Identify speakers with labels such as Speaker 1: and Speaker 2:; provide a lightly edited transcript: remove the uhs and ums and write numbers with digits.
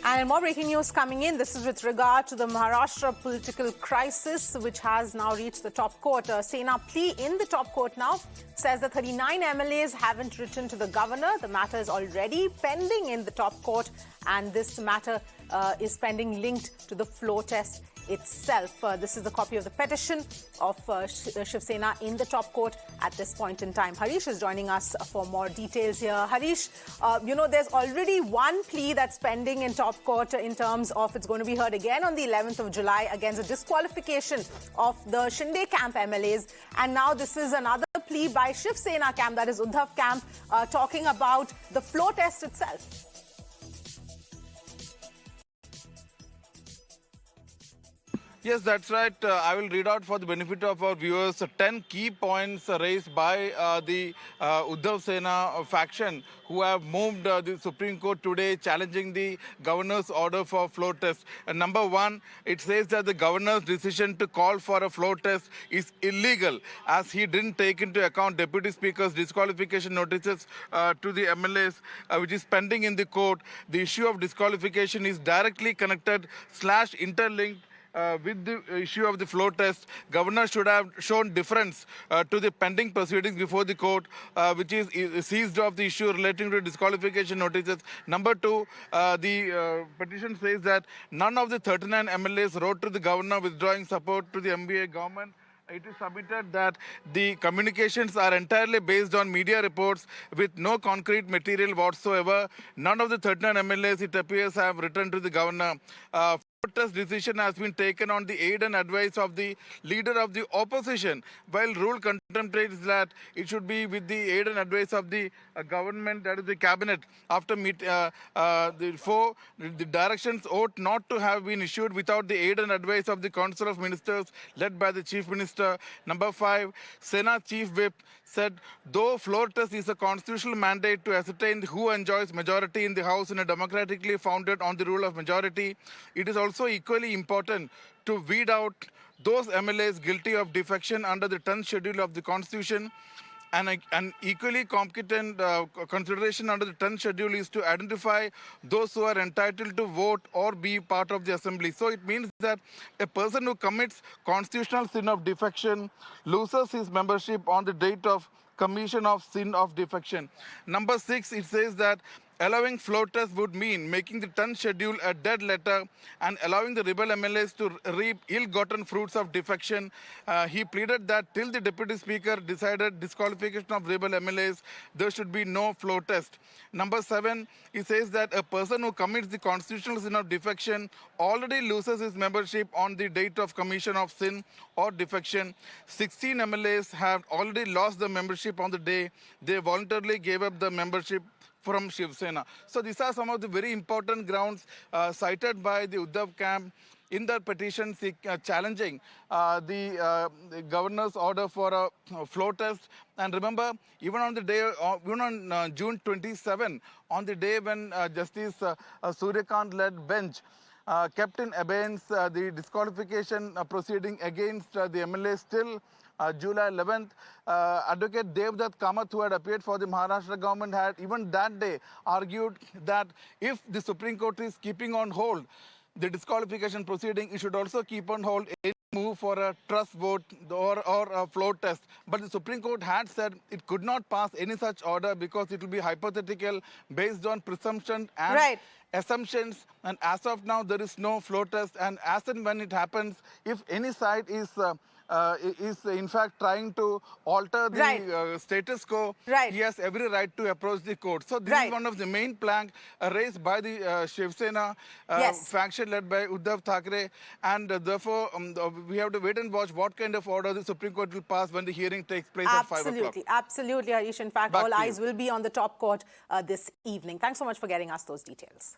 Speaker 1: And more breaking news coming in. This is with regard to the Maharashtra political crisis, which has now reached the top court. Sena plea in the top court now says the 39 MLAs haven't written to the governor. The matter is already pending in the top court, and this matter is pending linked to the floor test itself. This is the copy of the petition of Shiv Sena in the top court at this point in time. Harish is joining us for more details here. Harish, there's already one plea that's pending in top court in terms of it's going to be heard again on the 11th of July against a disqualification of the Shinde camp MLAs. And now this is another plea by Shiv Sena camp, that is Uddhav camp, talking about the floor test itself.
Speaker 2: Yes, that's right. I will read out for the benefit of our viewers 10 key points raised by the Uddhav Sena faction, who have moved the Supreme Court today challenging the governor's order for floor test. Number one, it says that the governor's decision to call for a floor test is illegal, as he didn't take into account Deputy Speaker's disqualification notices to the MLAs, which is pending in the court. The issue of disqualification is directly connected / interlinked with the issue of the floor test. Governor should have shown deference to the pending proceedings before the court, which is seized of the issue relating to disqualification notices. Number two, the petition says that none of the 39 MLAs wrote to the governor withdrawing support to the MBA government. It is submitted that the communications are entirely based on media reports with no concrete material whatsoever. None of the 39 MLAs, it appears, have written to the governor. Protest decision has been taken on the aid and advice of the leader of the opposition, while rule contemplates that it should be with the aid and advice of the government, that is the cabinet. After the directions ought not to have been issued without the aid and advice of the Council of Ministers led by the Chief Minister. Number 5, Sena Chief Whip said, though floor test is a constitutional mandate to ascertain who enjoys majority in the House in a democratically founded on the rule of majority, it is also equally important to weed out those MLAs guilty of defection under the 10th schedule of the Constitution. And an equally competent consideration under the 10th schedule is to identify those who are entitled to vote or be part of the assembly. So it means that a person who commits constitutional sin of defection loses his membership on the date of commission of sin of defection. Number 6, it says that allowing floor test would mean making the 10th schedule a dead letter and allowing the rebel MLAs to reap ill-gotten fruits of defection. He pleaded that till the Deputy Speaker decided disqualification of rebel MLAs, there should be no floor test. Number 7, he says that a person who commits the constitutional sin of defection already loses his membership on the date of commission of sin or defection. 16 MLAs have already lost their membership on the day they voluntarily gave up the membership from Shiv Sena. So these are some of the very important grounds cited by the Uddhav camp in their petition challenging the governor's order for a floor test. And remember, even on the day, even on June 27, on the day when Justice Suryakant-led bench kept in abeyance the disqualification proceeding against the MLA still July 11th, Advocate Devdutt Kamath, who had appeared for the Maharashtra government, had even that day argued that if the Supreme Court is keeping on hold the disqualification proceeding, it should also keep on hold any move for a trust vote or a floor test. But the Supreme Court had said it could not pass any such order because it will be hypothetical, based on presumption and assumptions. And as of now, there is no floor test. And as and when it happens, if any side is in fact trying to alter the status quo, he has every right to approach the court. So this is one of the main plank raised by the Shiv Sena faction led by Uddhav Thackeray, and therefore we have to wait and watch what kind of order the Supreme Court will pass when the hearing takes place at 5 o'clock.
Speaker 1: Absolutely, Harish. In fact, all eyes will be on the top court this evening. Thanks so much for getting us those details.